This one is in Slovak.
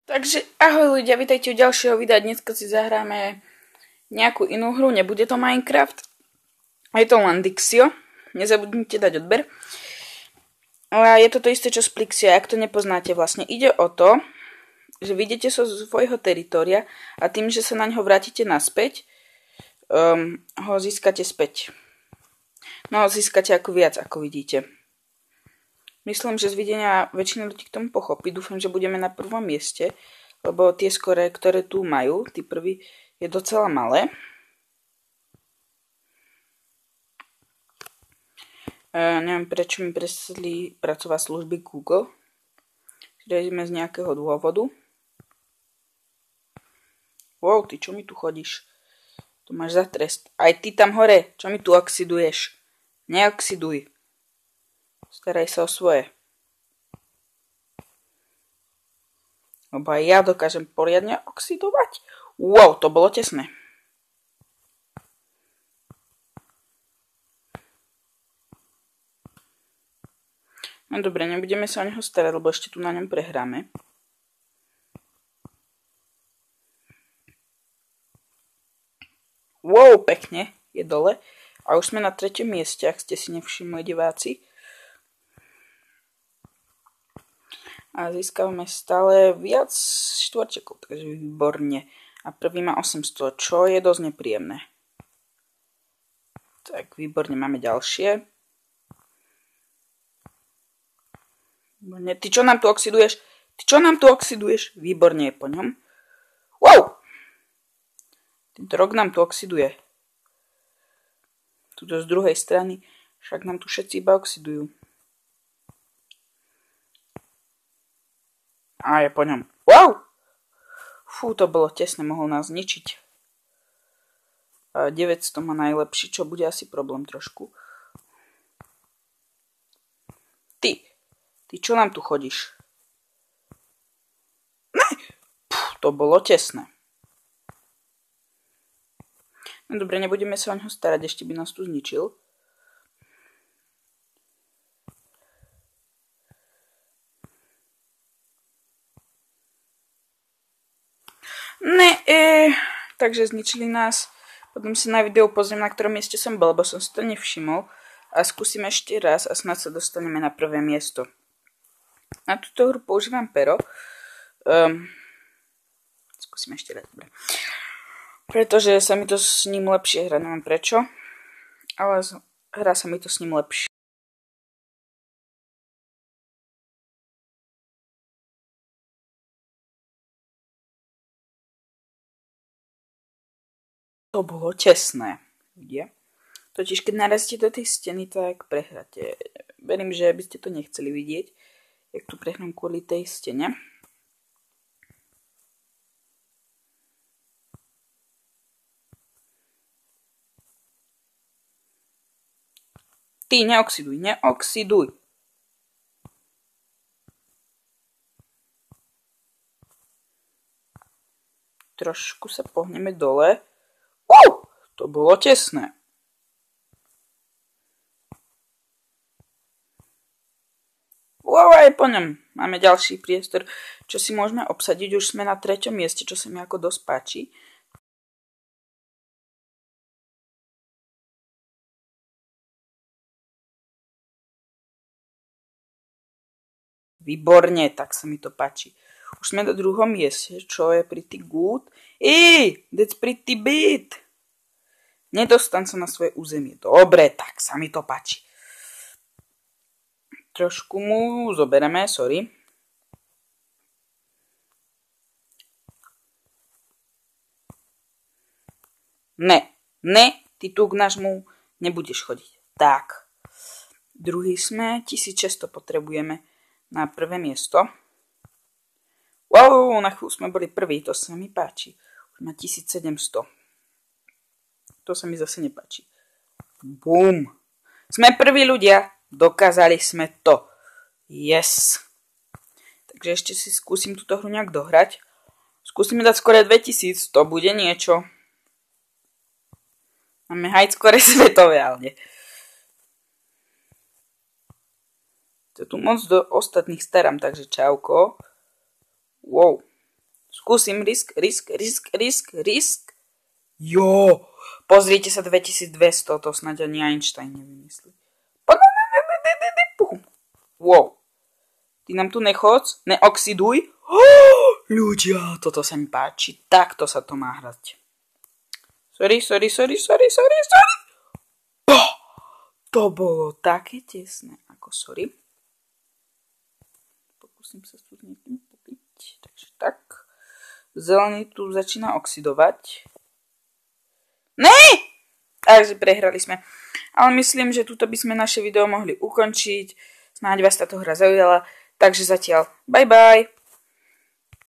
Takže ahoj ľudia, vítajte u ďalšieho videa. Dneska si zahráme nejakú inú hru, nebude to Minecraft. Je to len Dixio, nezabudnite dať odber. A je to to isté čo z Plixia, ak to nepoznáte vlastne. Ide o to, že vyjdete zo svojho teritória a tým, že sa na ňo vrátite naspäť, ho získate späť. No, získate ako viac, ako vidíte. Myslím, že z videnia väčšina ľudí k tomu pochopí. Dúfam, že budeme na prvom mieste, lebo tie skore, ktoré tu majú, tí prvý, je docela malé. Neviem, prečo mi presli pracovať služby Google. Ideme z nejakého dôvodu. Wow, ty čo mi tu chodíš? To máš za trest. Aj ty tam hore, čo mi tu oxiduješ? Neoxiduj. Staraj sa o svoje. Lebo aj ja dokážem poriadne oxidovať. Wow, to bolo tesné. No dobre, nebudeme sa o neho starať, lebo ešte tu na ňom prehráme. Wow, pekne, je dole. A už sme na 3. mieste, ak ste si nevšimli, diváci. A získavame stále viac štvorčekov, takže výborne. A prvý má 800, čo je dosť nepríjemné. Tak, výborne, máme ďalšie. Výborne. Ty čo nám tu oxiduješ? Ty čo nám tu oxiduješ? Výborne je po ňom. Wow! Tento rok nám tu oxiduje. Tuto z druhej strany, však nám tu všetci iba oxidujú. A je po ňom. Wow! Fú, to bolo tesné, mohol nás zničiť. 900 má najlepší, čo bude asi problém trošku. Ty čo nám tu chodíš? Ne! To bolo tesné. No dobre, nebudeme sa o ňo starať, ešte by nás tu zničil. Ne, takže zničili nás. Potom si na videu pozriem, na ktorom mieste som bol, lebo som si to nevšimol. A skúsim ešte raz a snad sa dostaneme na prvé miesto. Na túto hru používam pero. Skúsim ešte raz, dobre. Pretože sa mi to s ním lepšie hrá, neviem prečo. Ale hrá sa mi to s ním lepšie. To bolo tesné. Vidie? Totiž, keď narazíte do tej steny, tak prehráte. Verím, že by ste to nechceli vidieť, jak tu prehnám kvôli tej stene. Ty, neoxiduj, neoxiduj. Trošku sa pohneme dole. To bolo tesné. Wow, aj po ňom máme ďalší priestor, čo si môžeme obsadiť. Už sme na 3. mieste, čo sa mi ako dosť páči. Výborne, tak sa mi to páči. Už sme na 2. mieste, čo je pretty good. That's pretty bad. Nedostan sa na svoje územie. Dobre, tak sa mi to páči. Trošku mu zobereme, sorry. Ne, ty tu k nášmu nebudeš chodiť. Tak. Druhý sme, 1600 potrebujeme na prvé miesto. Wow, na chvíľu sme boli prví, to sa mi páči. Už má 1700. To sa mi zase nepáči. Bum. Sme prví ľudia. Dokázali sme to. Yes. Takže ešte si skúsim túto hru nejak dohrať. Skúsime dať skore 2000. To bude niečo. Máme high skore svetové, ale. To tu moc do ostatných starám, takže čauko. Wow. Skúsim risk. Jo, pozrite sa 2200, to snáď ani Einstein nevymyslí. Wow. Ty nám tu nechoď, neoxiduj. Ľudia, toto sa mi páči. Takto sa to má hrať. Sorry. To bolo také tesné, ako sorry. Pokúsim sa tu s niekým popiť. Takže tak. Zelený tu začína oxidovať. Ne! Takže prehrali sme. Ale myslím, že tuto by sme naše video mohli ukončiť. Snáď vás táto hra zaujala. Takže zatiaľ. Bye bye.